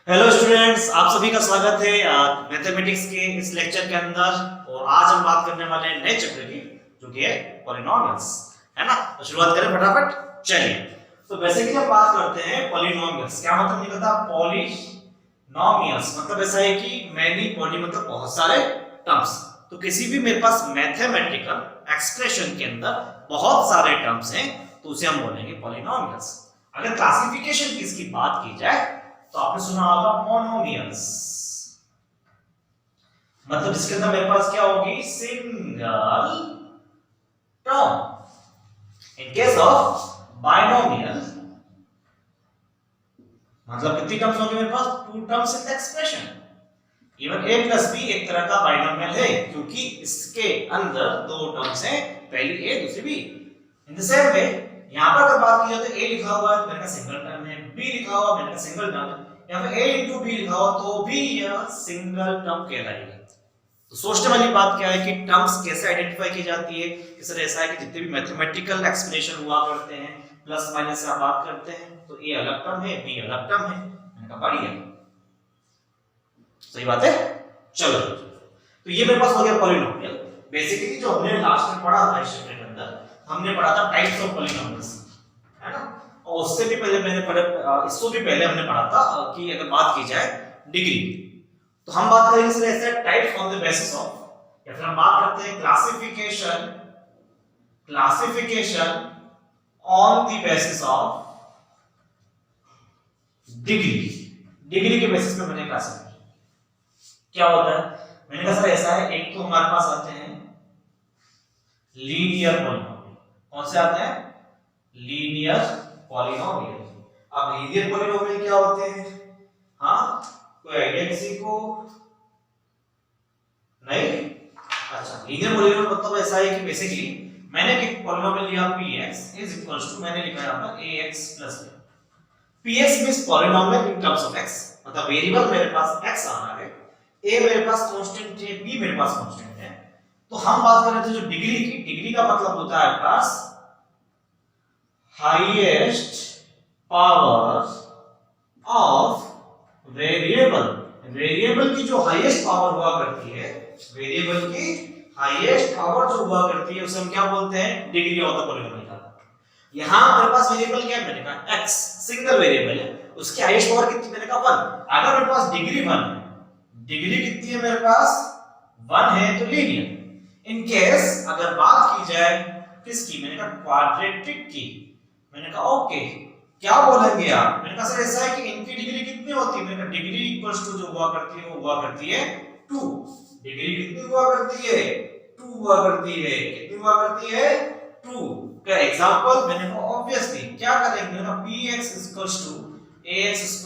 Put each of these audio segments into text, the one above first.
Hello students, आप सभी का स्वागत है मैथमेटिक्स के इस लेक्चर के अंदर। और आज हम बात करने वाले हैं नए चैप्टर की, जो कि है पॉलिनोमियल्स, है ना। तो शुरुआत करें फटाफट, चलिए। तो बेसिकली हम बात करते हैं पॉलिनोमियल्स। क्या मतलब नहीं पता? पॉलिनोमियल्स मतलब ऐसा है कि मैनी पॉली मतलब बहुत सारे टर्म्स। तो किसी भी मेरे पास मैथमेटिकल एक्सप्रेशन के अंदर बहुत सारे टर्म्स हैं तो उसे हम बोलेंगे पॉलिनोमियल्स। अगर क्लासिफिकेशन की इसकी बात की जाए तो आपने सुना होगा मोनोमियल्स, मतलब इसके अंदर मेरे पास क्या होगी? Single term. In case of binomial मतलब कितनी टर्म्स होंगी मेरे पास? Two terms in the expression. Even a plus b एक तरह का बाइनोमियल है क्योंकि इसके अंदर दो टर्म्स हैं, पहली a दूसरी b। In the same way यहां पर अगर बात की जाए तो a लिखा हुआ है तो मेरे का सिंगल टर्म है, b लिखा हुआ मेरे का सिंगल टर्म है, या फिर a into b लिखा हुआ तो भी यह सिंगल टर्म कहलाएगी। तो सोचने वाली बात क्या है कि टर्म्स कैसे आइडेंटिफाई की जाती है। इस तरह ऐसा है कि जितने भी मैथमेटिकल एक्सप्रेशन हुआ करते हैं, प्लस माइनस से आप बात करते हैं तो a अलग टर्म है, b अलग टर्म है। मैंने कहा बढ़िया, सही बात है। चलो, तो ये मेरे पास हो गया पॉलिनोमियल। बेसिकली जो हमने लास्ट में पढ़ा था इस चैप्टर के अंदर, हमने पढ़ा था टाइप्स ऑफ पॉलिनोमियल्स, है ना। और उससे भी पहले इससे भी पहले हमने पढ़ा था कि अगर बात की जाए डिग्री, तो हम बात करेंगे सर ऐसे types on the basis of, या फिर हम बात करते हैं classification on the basis of degree के बेसिस पे मैंने क्लासिफिकेशन क्या होता है। मैंने कहा सर ऐसा है, एक तो हमारे पास आते हैं लीनियर पॉलिनोमियल। कौन से आते हैं? Linear polynomial. अब लीनियर पॉलिनोमियल क्या होते हैं? हाँ, कोई आइडिया किसी को? नहीं? अच्छा, लीनियर पॉलिनोमियल मतलब ऐसा है कि बेसिकली मैंने एक पॉलिनोमियल लिया px इज इक्वल्स टू, मैंने लिखा यहां पर ax plus b। px means polynomial in terms of x, मतलब वेरिएबल मेरे पास x आ रहा है, a मेरे पास कांस्टेंट है, b मेरे पास कांस्टेंट है। तो हम बात कर रहे थे जो डिग्री की, डिग्री का मतलब होता है पास highest power of variable. Variable की जो हाईएस्ट पावर हुआ करती है, वेरिएबल की हाईएस्ट पावर जो हुआ करती है उसे हम क्या बोलते हैं? डिग्री ऑफ द पॉलिनोमियल का। यहां मेरे पास वेरिएबल क्या है? मैंने कहा x, सिंगल वेरिएबल है, उसकी हाईएस्ट पावर कितनी? मैंने कहा 1। अगर मेरे पास डिग्री 1 है, डिग्री कितनी है मेरे पास? 1 है, तो लीनियर। इन केस अगर बात की जाए किसकी? मैंने कहा क्वाड्रेटिक की। मैंने कहा ओके, क्या बोलेंगे आप? मैंने कहा सर ऐसा है कि इनकी डिग्री कितनी होती है? मैंने कहा डिग्री इक्वल्स टू जो हुआ करती है वो हुआ करती है 2। डिग्री कितनी हुआ करती है? 2 हुआ करती है। कितनी हुआ करती है? 2। क्या एग्जांपल? मैंने कहा ऑब्वियसली क्या करेंगे? मैंने कहा px equals to ax²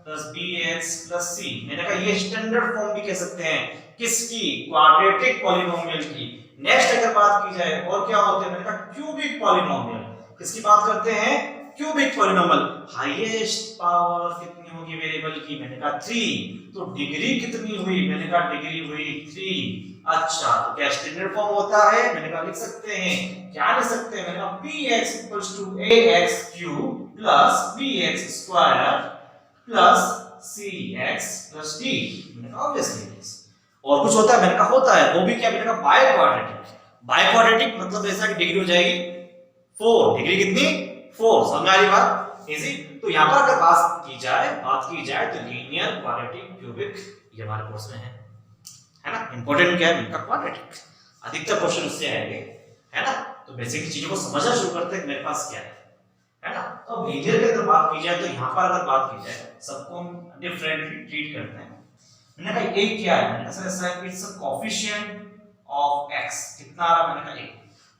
plus bx plus c। मैंने कहा ये स्टैंडर्ड फॉर्म भी कह सकते हैं किसकी? क्वाड्रेटिक पॉलिनोमियल की। नेक्स्ट अगर बात की जाए और क्या होते हैं? मैंने कहा क्यूबिक पॉलिनोमियल। किसकी बात करते हैं? Cubic polynomial. हाईएस्ट पावर कितनी होगी वेरिएबल की? मैंने कहा 3। तो डिग्री कितनी हुई? मैंने कहा डिग्री हुई 3। अच्छा, तो क्या स्टैंडर्ड फॉर्म होता है? मैंने कहा लिख सकते हैं। क्या लिख सकते हैं? मैंने कहा px ax³ plus bx² plus cx plus d। मैंने कहा ऑब्वियसली और कुछ होता है? मैंने कहा होता है। वो भी क्या? मैंने कहा बाय क्वाड्रेटिक। बाय क्वाड्रेटिक मतलब ऐसा कि डिग्री हो जाएगी 4। डिग्री कितनी? 4। समझ आ रही बात? इजी। तो यहां पर अगर बात की जाए तो लीनियर, क्वाड्रेटिक, क्यूबिक ये हमारे कोर्स में है ना। इंपॉर्टेंट क्या है? मैंने कहा क्वाड्रेटिक। अधिकतर क्वेश्चन उससे आएंगे, है ना। तो बेसिक चीजों को समझना शुरू करते हैं मेरे पास क्या है ना। तो लीनियर की अगर बात की जाए तो यहां पर अगर बात की जाए सबको हम डिफरेंटली ट्रीट करते हैं। मैंने कहा a क्या है? मैंने कहा ऐसा है कि it's a coefficient of x। कितना आ रहा? मैंने कहा a।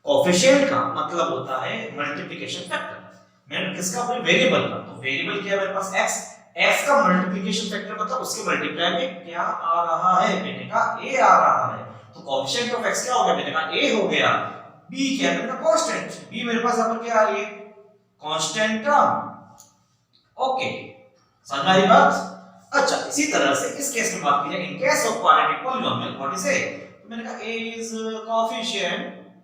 कोएफिशिएंट का मतलब होता है मल्टीप्लिकेशन फैक्टर। मैंने किसका? अपने वेरिएबल का। तो वेरिएबल क्या है मेरे पास? x। x का मल्टीप्लिकेशन फैक्टर मतलब उसके मल्टीप्लाई में क्या आ रहा है? मैंने कहा a आ रहा है। तो कोएफिशिएंट ऑफ x क्या हो गया? मैंने कहा a हो गया। b क्या है? मैंने कहा कांस्टेंट। b मेरे पास यहां पर क्या आ रही है? Constant term. ओके, समझ आ रही बात? अच्छा, इसी तरह से इस केस में बात की जाए, in case of quadratic polynomial what is a? तो मैंने कहा a is coefficient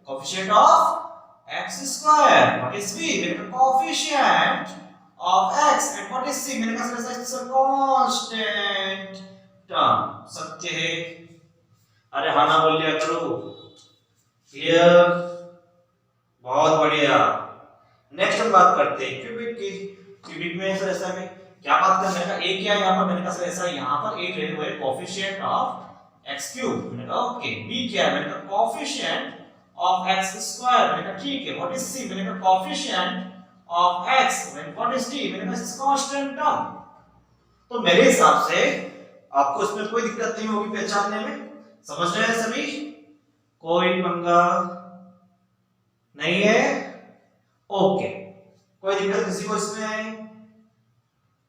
of x²। What is b? मैंने कहा coefficient of x। And what what is c, मैंने कहा sir it's a constant term, सत्य है। अरे हाँ ना बोल लिया करो। क्लियर, बहुत बढ़िया। नेक्स्ट हम बात करते हैं क्यूबिक की। क्यूबिक में सर ऐसा में क्या बात करना है, a क्या है यहाँ पर, मैंने कहा सर ऐसा यहाँ पर a ले हुए कोएफिशिएंट ऑफ x क्यूब, मैंने कहा ओके। b क्या है, मैंने कहा कोएफिशिएंट ऑफ x स्क्वायर, मैंने कहा ठीक है। व्हाट इज c, मैंने कहा coefficient of x, what is d, मैंने कहा इट्स कांस्टेंट टर्म। तो मेरे हिसाब से आपको इसमें कोई दिक्कत नहीं होगी पहचानने में, समझ रहे हैं सभी, कोई पंगा नहीं है, ओके। कोई दिक्कत किसी को इसमें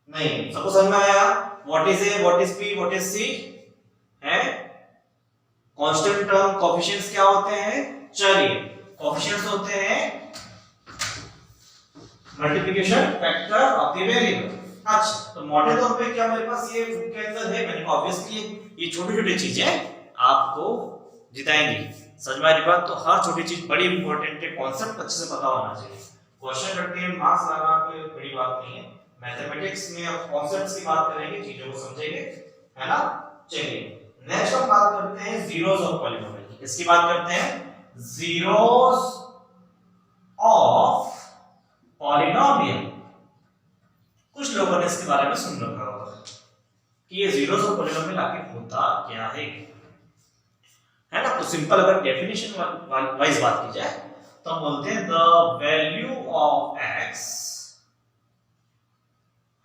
नहीं, सबको समझ में आया। What is A, what is B, what is C है। कांस्टेंट टर्म कोएफिशिएंट्स क्या होते हैं, चलिए कोएफिशिएंट्स होते हैं multiplication factor of the variable. अच्छा, तो मोटे तौर पे क्या मेरे पास ये के अंदर है, मैंने ऑब्वियसली ये छोटी-छोटी चीजें आपको जिताएंगी, समझ में आ रही बात। तो हर छोटी चीज बड़ी इंपॉर्टेंट है, कॉन्सेप्ट अच्छे से पता होना चाहिए। क्वेश्चन करते हैं मार्क्स लाना कोई बड़ी बात नहीं है। मैथमेटिक्स में अब कॉन्सेप्ट्स की बात करेंगे, चीजों को समझेंगे, है ना। चलिए नेक्स्ट हम बात करते हैं जीरोस ऑफ पॉलीनोमियल। इसकी बात करते हैं जीरोस ऑफ पॉलीनोमियल। कुछ लोगों ने इसके बारे में सुन रखा होगा कि ये जीरोस ऑफ पॉलीनोमियल आखिर होता क्या है ना। तो सिंपल अगर डेफिनेशन वाइज बात की जाए तो हम बोलते हैं द वैल्यू ऑफ x,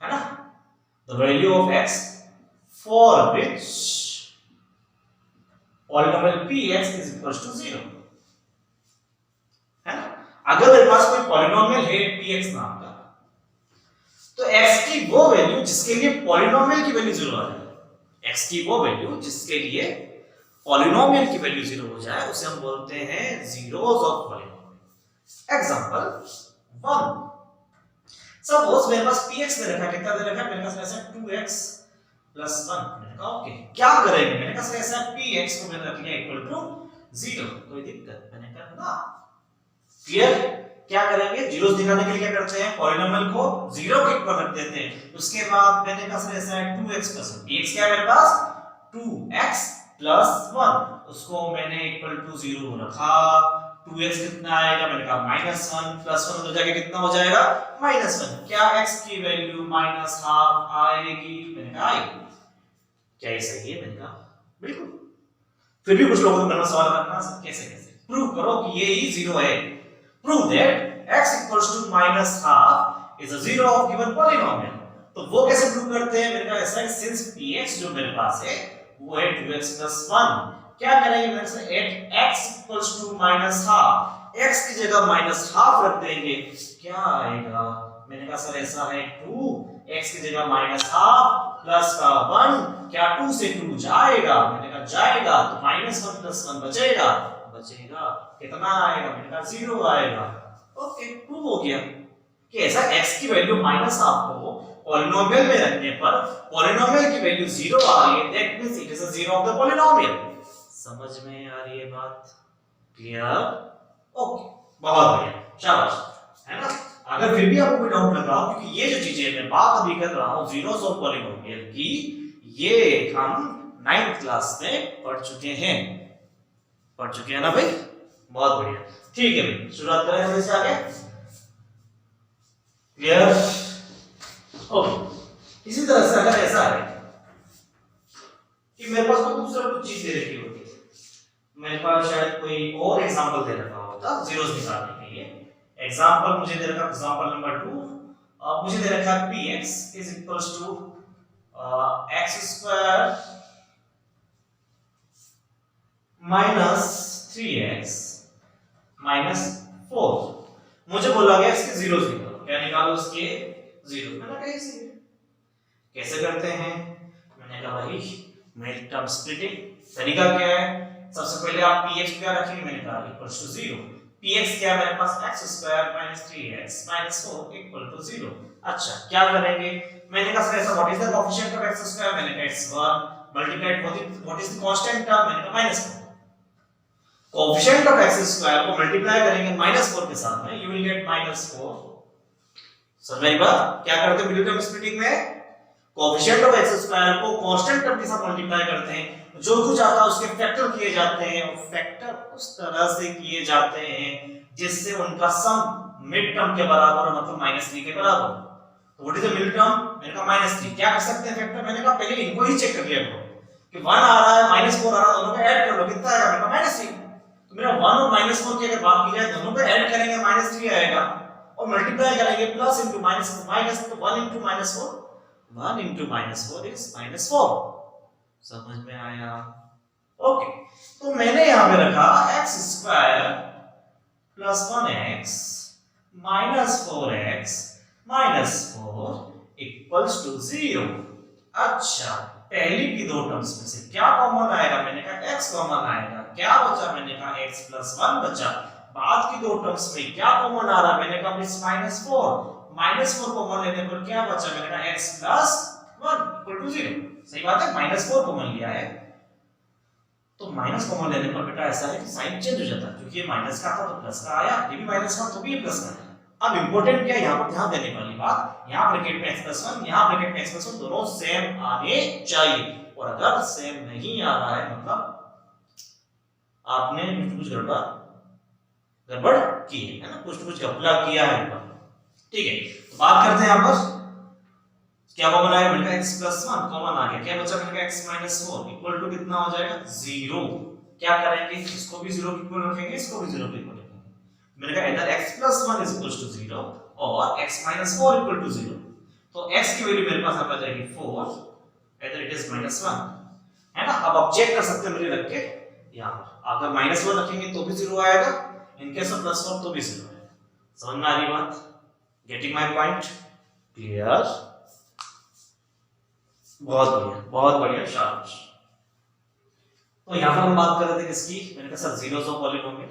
है ना, the value of x for which polynomial px is equal to 0, है ना। अगर मेरे पास कोई पॉलीनोमियल है px नाम का, तो x की वो वैल्यू जिसके लिए पॉलीनोमियल की वैल्यू 0 आ जाए, x की वो वैल्यू जिसके लिए पॉलीनोमियल की वैल्यू 0 हो जाए, उसे हम बोलते हैं zeros of polynomial. Example 1, suppose मेरे पास px दे रखा है, कितना दे रखा है, मेरे पास ऐसा 2x + 1, मैंने कहा ओके। क्या करेंगे, मैंने कहा ऐसा px को मैंने रख लिया इक्वल टू 0, कोई दिक्कत, मैंने कहा ना। क्लियर, क्या करेंगे, जीरोस दिखाने के लिए क्या करते हैं, पॉलीनोमियल को 0 के ऊपर रख देते हैं। उसके बाद मैंने कहा ऐसा है 2x + 1, px क्या है मेरे पास 2x + 1, उसको मैंने इक्वल टू 0 रखा। 2x कितना आएगा, मैंने कहा -1 + 1 उधर जाके कितना हो जाएगा -1। क्या x की वैल्यू -½ आएगी, मैंने कहा आएगी। क्या ये सही है, मैंने कहा बिल्कुल। फिर भी कुछ लोगों को मेरा सवाल रखना, कैसे कैसे प्रूव करो कि ये ही 0 है। Prove that x = -½ is a 0 of given polynomial. तो वो कैसे प्रूव करते हैं, मैंने कहा ऐसा है, सिंस px जो मेरे पास है वो है 2x + 1, क्या करेंगे मेरे से एट x = -½ x की जगह -½ रख देंगे, क्या आएगा, मैंने कहा सर ऐसा है 2 x की जगह -½ प्लस का 1, क्या 2 से 2 जाएगा, मैंने कहा जाएगा, तो -1 + 1 बचेगा, कितना आएगा, मैंने कहा 0 आएगा। ओके, प्रूव हो गया कि ऐसा x की वैल्यू -½ को पॉलीनोमियल में रखने पर पॉलीनोमियल की वैल्यू 0 आ रही है, that means it is a 0 of the polynomial. समझ में आ रही है बात, क्लियर, ओके, बहुत बढ़िया, शाबाश, है ना। अगर फिर भी आपको कोई डाउट लग रहा हो, क्योंकि ये जो चीजें मैं बात अभी कर रहा हूं जीरोस ऑफ पॉलीनोमियल की, ये हम 9th क्लास में पढ़ चुके हैं ना भाई, बहुत बढ़िया। ठीक है भाई, शुरुआत करें हम इससे आगे, क्लियर, ओके। इसी तरह से अगर ऐसा है कि मेरे पास कोई दूसरा कुछ चीज दे रखी होती है, मेरे पास शायद कोई और एग्जांपल दे रखा होता जीरोस निकालने के लिए। एग्जांपल मुझे दे रखा, एग्जांपल नंबर 2, मुझे दे रखा है px = x² - 3x - 4। मुझे बोला गया इसके जीरोस निकालो, क्या निकालो इसके जीरो। मैंने कहा कैसे करते हैं, मैंने कहा भाई मिड टर्म स्प्लिटिंग। तरीका क्या है, सबसे पहले आप px क्या रखेंगे, मैंने कहा इक्वल टू 0। px क्या मेरे पास x² - 3x - 4 = 0। अच्छा, क्या करेंगे, मैंने कहा सर ऐसा what is the coefficient of x², मैंने कहा it's 1 multiplied what is the constant term, मैंने कहा -4। कोएफिशिएंट ऑफ x² को मल्टीप्लाई करेंगे -4 के साथ में, यू विल गेट -4। समझ में बात? क्या करते हैं मिडिल टर्म स्प्लिटिंग में? कोएफिशिएंट ऑफ एक्स स्क्वायर को कांस्टेंट टर्म के साथ मल्टीप्लाई करते हैं, जो कुछ आता है उसके फैक्टर किए जाते हैं, और फैक्टर उस तरह से किए जाते हैं जिससे उनका सम मिड टर्म के बराबर हो, मतलब -3 के बराबर। तो what is the mid term? मैंने कहा -3। क्या कर सकते हैं फैक्टर? मैंने कहा पहले इनको ही चेक कर लिया करो कि 1 आ रहा है -4 आ रहा है, दोनों को ऐड कर लो, कितना आएगा? मैंने कहा -3। तो मेरा 1 और -4 की अगर बात की जाए, दोनों को ऐड करेंगे -3 आएगा, और मल्टीप्लाई करेंगे प्लस इंटू माइनस, तो 1 इंटू -4, 1 इंटू -4 इज -4। समझ में आया? ओके, तो मैंने यहां पे रखा x square plus 1x minus 4x minus 4 equals to 0। अच्छा, पहली की दो टर्म्स में से क्या कॉमन आएगा? मैंने कहा x कॉमन आएगा। क्या बचा? मैंने कहा x प्लस 1 बचा। बाद की दो टर्म्स में क्या कॉमन आ रहा है? मैंने कहा -4 कॉमन लेने पर क्या बचा? मैंने कहा x प्लस 1 इक्वल टू 0। सही बात है, -4 कॉमन लिया है, तो माइनस कॉमन लेने पर बेटा ऐसा है कि साइन चेंज हो जाता है, क्योंकि ये माइनस का था तो प्लस का आया, ये भी माइनस का तो भी ये प्लस का आया। अब इंपॉर्टेंट क्या है यहाँ पर ध्यान देने वाली बात, यहाँ ब्रैकेट में x प्लस 1, यहाँ ब्रैकेट में x प्लस 1 दोनों सेम आने चाहिए, और अगर सेम नहीं आ रहा है मतलब आपने कुछ गड़बड़ की है ना, कुछ घपला किया है। ठीक है, तो बात करते हैं यहाँ पर क्या कॉमन आया? मैंने कहा x प्लस 1 कॉमन आ गया। क्या बचा? मैंने कहा x माइनस 4 इक्वल टू कितना हो जाएगा? 0। क्या करेंगे? इसको भी 0 के इक्वल रखेंगे, इसको भी 0 के इक्वल रखेंगे। मैंने कहा इधर x plus 1 is equal to 0 और x माइनस 4 इक्वल टू 0। तो x की वैल्यू मेरे पास आ जाएगी 4, इधर इट इज -1, है ना। अब आप चेक कर सकते हैं मेरे रख के, यहां पर अगर -1 रखेंगे तो भी 0 आएगा, इन केस ऑफ +1 तो भी 0 आएगा। समझ में आ रही बात? Getting my point? क्लियर? बहुत बढ़िया शाबाश। तो यहां पर हम बात कर रहे थे किसकी? मैंने कहा सर जीरोस ऑफ पॉलीनोमियल,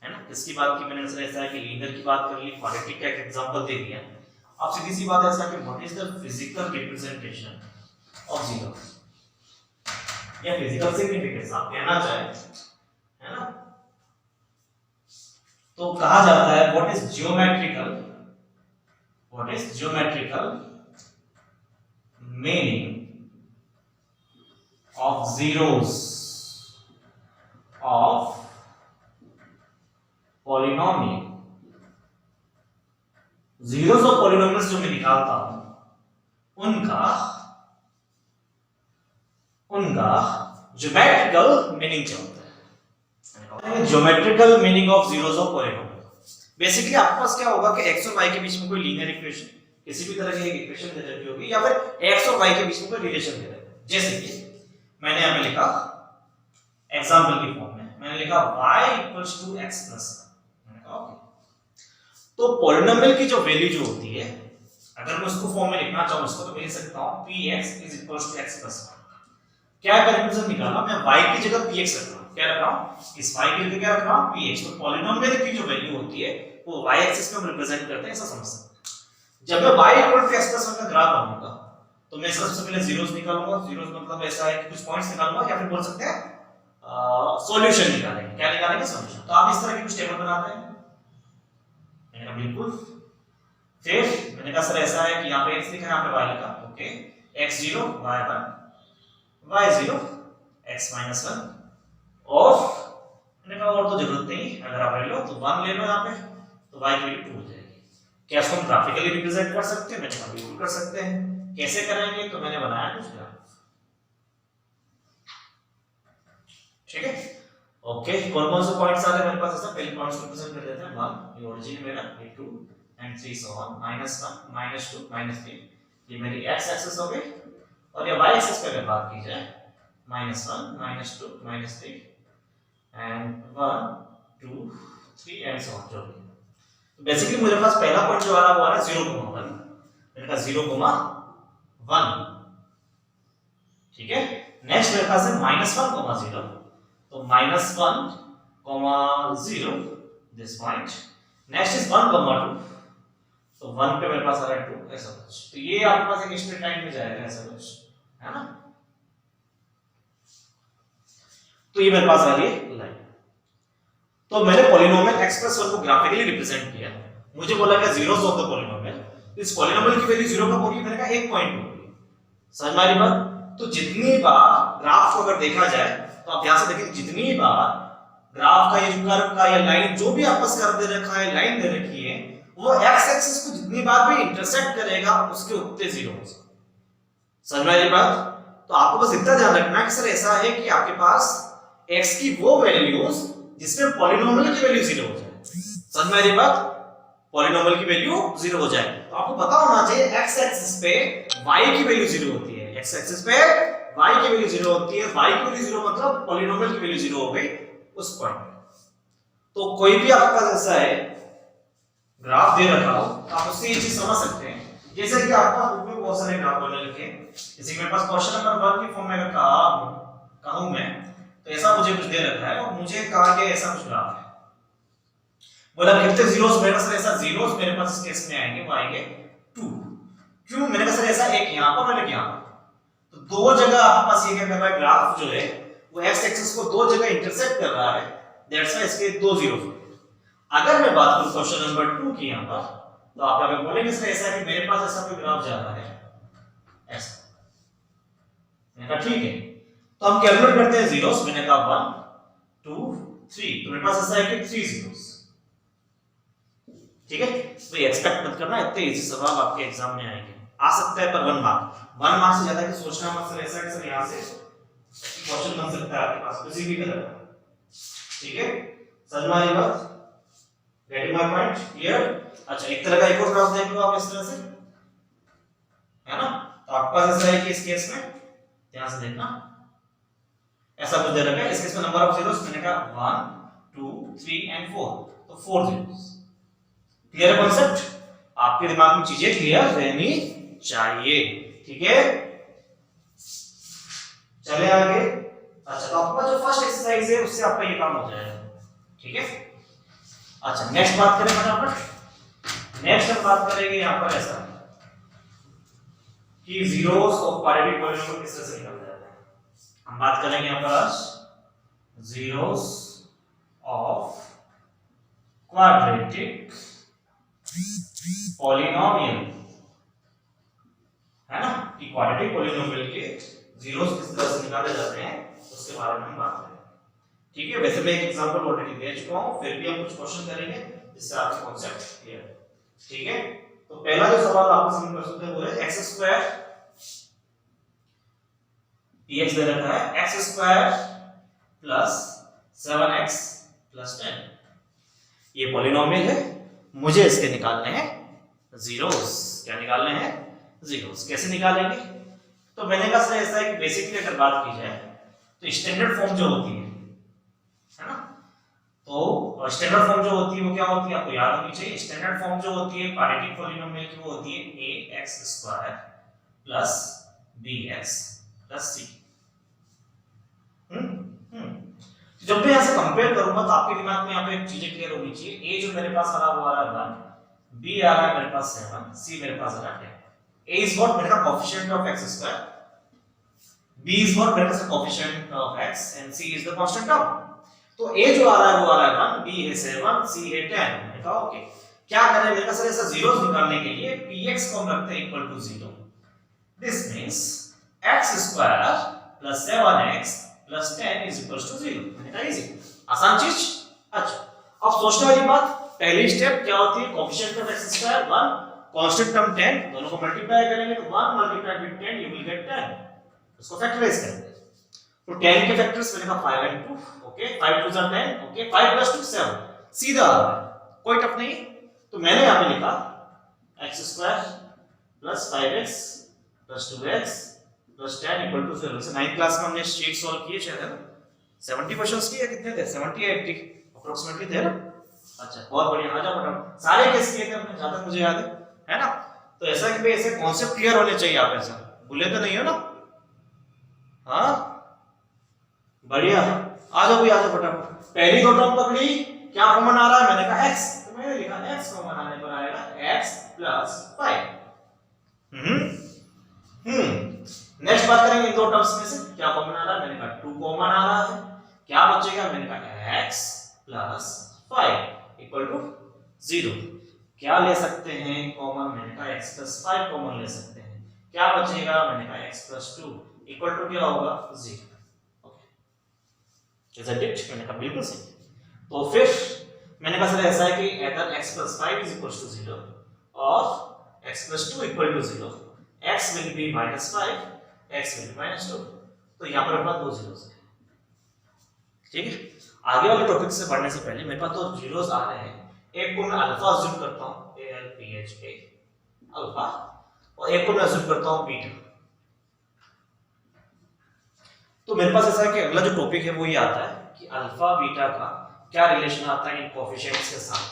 है ना। किसकी बात की? मैंने ऐसा है कि लीनियर की बात कर ली, क्वाड्रेटिक का एक एग्जांपल दे दिया। अब सीधी सी बात है ऐसा कि what is the physical representation of zero, या फिजिकल सिग्निफिकेंस आप कहना चाहे, है ना। तो कहा जाता है what is geometrical meaning of zeros of polynomial। zeros of polynomials जो मैं निकालता हूं उनका ज्योमेट्रिकल मीनिंग क्या होता है? Geometrical meaning of zeros of polynomial। Basically आपके पास क्या होगा कि x और y के बीच में कोई लीनियर इक्वेशन, किसी भी तरह की इक्वेशन दे रखी होगी, या फिर x और y के बीच में कोई रिलेशन दे रखा है। जैसे कि मैंने यहां पे लिखा एग्जांपल की फॉर्म में, मैंने लिखा y equals to x plus 1। मैंने कहा ओके, तो पॉलिनोमियल की जो वैल्यू जो होती है, अगर मैं उसको फॉर्म में लिखना चाहूं उसको, तो मैं लिख सकता हूं px is equals to x plus 1। क्या कंक्लूजन निकाला? मैं y की जगह px रख रहा हूं। क्या रख रहा हूं? इस y की जगह क्या रख रहा हूं? px। तो पॉलिनोमियल की जो वैल्यू होती है वो y एक्सिस पे हम रिप्रेजेंट करते हैं, ऐसा समझ सकते हैं। जब मैं y equal to x plus 1 का ग्राफ बनाऊंगा तो मैं सबसे पहले जीरोस निकालूंगा। जीरोस मतलब ऐसा है कि कुछ पॉइंट्स निकालूंगा, या फिर बोल सकते हैं सॉल्यूशन निकालेंगे। क्या निकालेंगे? सॉल्यूशन। तो आप इस तरह की कुछ टेबल बनाते हैं। मैंने कहा बिल्कुल। फिर मैंने कहा सर ऐसा है कि यहाँ पे x लिखा है, यहाँ पे y लिखा, okay. x0 y1 y0 x minus 1, और मैंने कहा और तो जरूरत नहीं, अगर आप ले लो तो 1 ले लो यहाँ पे, तो y की वैल्यू 2 हो जाएगी। क्या इसको हम ग्राफिकली रिप्रेजेंट कर सकते हैं? मैंने कहा बिल्कुल कर सकते हैं। कैसे करेंगे? तो मैंने बनाया कुछ ग्राफ, ठीक है। ओके, कौन-कौन से पॉइंट्स आ रहे हैं मेरे पास? ऐसा पहले पॉइंट्स को रिप्रेजेंट कर देते हैं। 1 ये ओरिजिन मेरा, ये 2 एंड 3 सो ऑन, -1 -2 -3, ये मेरी x एक्सिस हो गई। और ये y एक्सिस पे अगर बात की जाए, -1 -2 -3 एंड 1 2 3 एंड सो ऑन, जो भी। तो बेसिकली मुझे पास पहला पॉइंट जो आ रहा है वो आ रहा है 0,1। मैंने कहा 0,1, ठीक है। नेक्स्ट मेरे पास है -1,0, तो -1,0 दिस पॉइंट। नेक्स्ट इज 1,2, तो 1 पे मेरे पास आ रहा है 2, ऐसा कुछ। तो ये आपके पास एक स्ट्रेट लाइन में जाएगा, ऐसा कुछ, है ना। तो ये मेरे पास आ रही है लाइन। तो मैंने पॉलिनोमियल x प्लस 1 को ग्राफिकली रिप्रेजेंट किया। मुझे बोला कि जीरोस ऑफ द पॉलिनोमियल, इस पॉलिनोमियल की वैल्यू 0 कब होगी? मैंने कहा 1 पॉइंट होगी। समझ में आ रही बात? तो जितनी बार ग्राफ को अगर देखा जाए तो आप ध्यान से देखें, जितनी बार ग्राफ का ये जो कर्व का या लाइन जो भी आपस कर्व दे रखा है, लाइन दे रखी है, वो एक्स एक्सिस को जितनी बार भी इंटरसेक्ट करेगा उसके उत्ते 0 हो जाएगा। समझ में आ रही बात? तो आपको बस इतना ध्यान रखना कि सर ऐसा है कि आपके पास x की वो वैल्यूज जिसमें पॉलिनोमियल की वैल्यू 0 हो जाए। समझ में आ रही बात? पॉलिनोमियल की वैल्यू 0 हो जाए तो आपको पता होना चाहिए x एक्सिस पे y की वैल्यू 0 होती है, x एक्सिस पे y की वैल्यू 0 होती है, y की वैल्यू 0 मतलब पॉलिनोमियल की वैल्यू 0 हो गई उस पॉइंट पे। तो कोई भी आपके पास ऐसा है ग्राफ दे रखा हो, आप उससे ये चीज समझ सकते हैं। जैसे कि आपका बुक में बहुत सारे ग्राफ बने लिखे, जैसे मेरे पास क्वेश्चन नंबर 1 की फॉर्म में अगर कहूं मैं, तो ऐसा मुझे कुछ दे रखा है और मुझे कहा कि ऐसा कुछ ग्राफ है। बोला कितने जीरोस मेरे पास, ऐसा जीरोस मेरे पास इस केस में आएंगे, वो आएंगे 2। क्यों? मेरे पास ऐसा एक यहां पर और एक यहां पर, तो दो जगह आपके पास ये क्या कर रहा है, ग्राफ जो है वो एक्स एक्सिस को दो जगह इंटरसेक्ट कर रहा है, दैट्स व्हाई इसके दो जीरोस। अगर मैं बात करूं क्वेश्चन नंबर 2 की यहां पर, तो आप अगर बोलेंगे सर ऐसा है कि मेरे पास ऐसा कोई ग्राफ जा रहा है ऐसा, मैंने कहा ठीक है, तो हम कैलकुलेट करते हैं जीरोस। मैंने कहा 1 2 3, तो मेरे पास ऐसा है कि 3 जीरोस। ठीक है, तो ये एक्सपेक्ट मत करना, इतने इजी सवाल आपके एग्जाम में आएंगे, आ सकता है पर 1 मार्क से ज्यादा की सोचना मत सर, ऐसा है सर यहां से क्वेश्चन बन सकता है आपके पास किसी भी तरह का। ठीक है, समझ में आ रही बात? Getting my point? क्लियर? अच्छा, एक तरह का एक और ग्राफ देख लो आप इस तरह से, है ना? तो आपके पास ऐसा है कि इस केस में ध्यान से देखना, ऐसा कुछ दे रखा है, इस केस में नंबर ऑफ जीरोस मैंने कहा 1 2 3 एंड 4, तो 4 जीरोस। Clear concept? आपके दिमाग में चीजें क्लियर रहनी चाहिए। ठीक है, चले आगे। अच्छा, तो आपका जो फर्स्ट एक्सरसाइज है उससे आपका ये काम हो जाएगा। ठीक है, अच्छा नेक्स्ट बात करें फटाफट। नेक्स्ट हम बात करेंगे यहां पर ऐसा कि जीरोस ऑफ क्वाड्रेटिक पॉलिनोमियल किस तरह से निकाला जाता है। हम बात करेंगे यहां पर आज जीरोस ऑफ क्वाड्रेटिक पॉलिनोमियल, है ना, कि क्वाड्रेटिक पॉलिनोमियल के जीरोस किस तरह से निकाले जाते हैं उसके बारे में हम बात करेंगे। ठीक है, वैसे मैं एक एग्जांपल ऑलरेडी दे चुका हूं, फिर भी हम कुछ क्वेश्चन करेंगे जिससे आपका कांसेप्ट क्लियर है। ठीक है, तो पहला जो सवाल आपको समझ कर सकते हैं वो है x² dx दे रखा है, x² प्लस 7x प्लस 10, ये पॉलिनोमियल है, मुझे इसके निकालने हैं जीरोस। क्या निकालने हैं? जीरोस। कैसे निकालेंगे? तो मैंने कहा सर ऐसा है कि बेसिकली अगर बात की जाए तो स्टैंडर्ड फॉर्म जो होती है ना, तो स्टैंडर्ड फॉर्म जो होती है वो क्या होती है, आपको याद होनी चाहिए। स्टैंडर्ड फॉर्म जो होती है क्वाड्रेटिक पॉलिनोमियल की वो होती है ax² plus bx plus c। जब मैं यहां से कंपेयर करूंगा तो आपके दिमाग में यहां पे चीजें क्लियर होनी चाहिए। a जो मेरे पास आ रहा है वो आ रहा है 1, b आ रहा है मेरे पास 7, c मेरे पास आ रहा है 10। a is what मेरा coefficient of x², b is what मेरे पास coefficient of x and c is the constant term. तो a जो आ रहा है वो आ रहा है 1, b है 7, c है 10। मैंने कहा ओके, क्या करें? मेरे पास ऐसा जीरोस निकालने के लिए px को हम रखते हैं equal to 0। This means x² plus 7x plus 10 is equal to 0। मैंने कहा इजी, आसान चीज। अच्छा, अब सोचने वाली बात, पहली स्टेप क्या होती है, coefficient of x² 1, constant term 10, दोनों को मल्टीप्लाई करेंगे तो 1 multiplied with 10 you will get 10, उसको फैक्टराइज करेंगे। तो 10 के फैक्टर्स मैंने कहा 5 and 2, okay, 5 2 are 10, okay, 5 plus 2 7, सीधा कोई टफ नहीं। तो मैंने यहां पे लिखा x² plus 5x plus 2x plus 10 equal to 0। से 9th क्लास में हमने शीट सॉल्व किए शायद, है ना, 70 क्वेश्चंस किए, कितने थे, 70 या 80 अप्रोक्सीमेटली थे ना। अच्छा, बहुत बढ़िया, आ जाओ फटाफट, सारे केस किए थे हमने जहां तक मुझे याद है ना। तो ऐसा कि भाई ऐसे कांसेप्ट क्लियर होने चाहिए, आप ऐसा भूले तो नहीं हो ना। हाँ बढ़िया, आ जाओ भाई, आ जाओ फटाफट। पहली दो टर्म पकड़ी, क्या कॉमन आ रहा है, मैंने कहा x, तो मैंने लिखा x कॉमन आने पर आएगा x प्लस 5। नेक्स्ट बात करेंगे इन दो टर्म्स में से क्या कॉमन आ रहा है, मैंने कहा 2 कॉमन आ रहा है, क्या बचेगा, मैंने कहा x प्लस 5 इक्वल टू 0। क्या ले सकते हैं कॉमन, मैंने कहा x प्लस 5 कॉमन ले सकते हैं, क्या बचेगा, मैंने कहा x प्लस 2 इक्वल टू क्या होगा 0। ओके इज इट, मैंने कहा बिल्कुल सही। तो फिर मैंने कहा सर ऐसा है कि either x plus 5 is equal to 0 और x plus 2 equal to 0, x will be minus 5, x will be minus 2, तो यहाँ पर अपना दो जीरोस है। ठीक है, आगे वाले टॉपिक से पढ़ने से पहले मेरे पास तो जीरोस आ रहे हैं, एक को मैं अल्फा अज्यूम करता हूं ALPHA अल्फा, और एक को मैं अज्यूम करता हूं बीटा। तो मेरे पास ऐसा है कि अगला जो टॉपिक है वो ये आता है कि अल्फा बीटा का क्या रिलेशन आता है इन कोएफिशिएंट्स के साथ,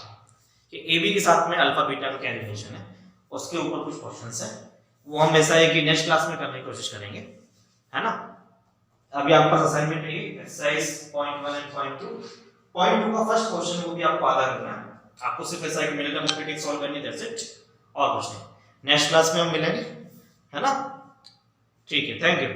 कि AB के साथ में अल्फा बीटा का क्या रिलेशन है, उसके ऊपर कुछ क्वेश्चंस हैं, वो हम ऐसा है कि नेक्स्ट क्लास में करने की कोशिश करेंगे, है ना। अभी आपके पास असाइनमेंट है exercise point 1 and point 2, point 2 का फर्स्ट क्वेश्चन वो भी आपको आधा करना है, आपको सिर्फ ऐसा है कि मिनट मैथमेटिक सॉल्व करनी है, दैट्स इट, और कुछ नहीं। नेक्स्ट क्लास में हम मिलेंगे, है ना, ठीक है, थैंक यू।